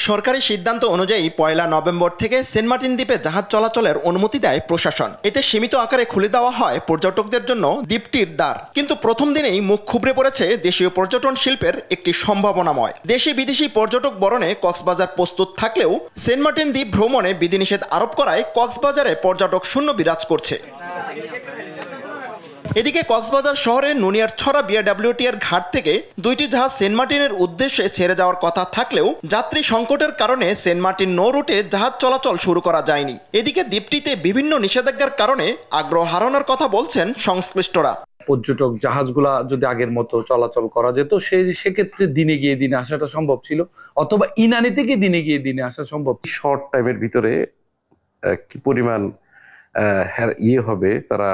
সরকারি সিদ্ধান্ত অনুযায়ী ১ নভেম্বর থেকে সেন্ট মার্টিন দ্বীপে জাহাজ চলাচলের অনুমতি দেয় প্রশাসন। এতে সীমিত আকারে খুলে দেওয়া হয় পর্যটকদের জন্য দ্বীপটির দ্বার। কিন্তু প্রথম দিনেই মুখ খুবড়ে পড়েছে দেশীয় পর্যটন শিল্পের একটি সম্ভাবনাময়। দেশি বিদেশি পর্যটক বরণে কক্সবাজার প্রস্তুত থাকলেও সেন্ট মার্টিন দ্বীপ ভ্রমণে বিধিনিষেধ আরোপ করায় কক্সবাজারে পর্যটক শূন্য বিরাজ করছে। এদিকে কক্সবাজার শহরের নুনিয়ারছড়া বিআরডব্লিউটি এর ঘাট থেকে ২টি জাহাজ সেন্ট মার্টিনের উদ্দেশ্যে ছেড়ে যাওয়ার কথা থাকলেও যাত্রী সংকটের কারণে সেন্ট মার্টিন নৌ রুটে জাহাজ চলাচল শুরু করা যায়নি। এদিকে দ্বীপটিতে বিভিন্ন নিষেধাজ্ঞার কারণে আগ্রহ হারানোর কথা বলছেন সংশ্লিষ্টরা। পর্যটক জাহাজগুলা যদি আগের মতো চলাচল করা যেত সেক্ষেত্রে দিনে গিয়ে দিনে আসাটা সম্ভব ছিল, অথবা ইনানি থেকে দিনে গিয়ে দিনে আসা সম্ভব। শর্ট টাইমের ভিতরে কি পরিমাণ হবে, তারা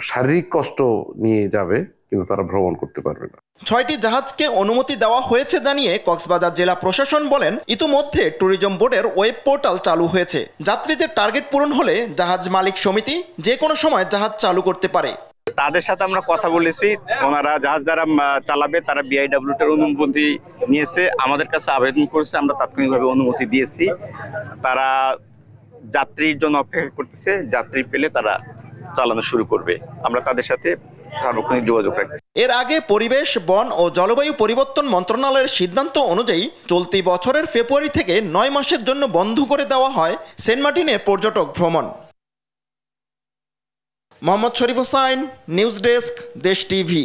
শারীরিক কষ্ট নিয়ে যাবে কিন্তু তারা ভ্রমণ করতে পারবে না। ৬টি জাহাজকে অনুমতি দেওয়া হয়েছে জানিয়ে কক্সবাজার জেলা প্রশাসন বলেন, ইতিমধ্যে ট্যুরিজম বোর্ডের ওয়েব পোর্টাল চালু হয়েছে। যাত্রীদের টার্গেট পূরণ হলে জাহাজ মালিক সমিতি যে কোনো সময় জাহাজ চালু করতে পারে। তাদের সাথে আমরা কথা বলেছি, ওনারা জাহাজ যারা চালাবে তারা বিআইডব্লিউটি এর অনুমতি নিয়েছে, আমাদের কাছে আবেদন করেছে, আমরা তাৎক্ষণিকভাবে অনুমতি দিয়েছি। তারা যাত্রীর জন্য অপেক্ষা করতেছে, যাত্রী পেলে তারা চালানো শুরু করবে। আমরা তাদের সাথে সার্বক্ষণিক যোগাযোগ রাখছি। এর আগে পরিবেশ, বন ও জলবায়ু পরিবর্তন মন্ত্রণালয়ের সিদ্ধান্ত অনুযায়ী চলতি বছরের ফেব্রুয়ারি থেকে ৯ মাসের জন্য বন্ধ করে দেওয়া হয় সেন্ট মার্টিনের পর্যটক ভ্রমণ। মোহাম্মদ শরীফ হোসাইন, নিউজ ডেস্ক, দেশ টিভি।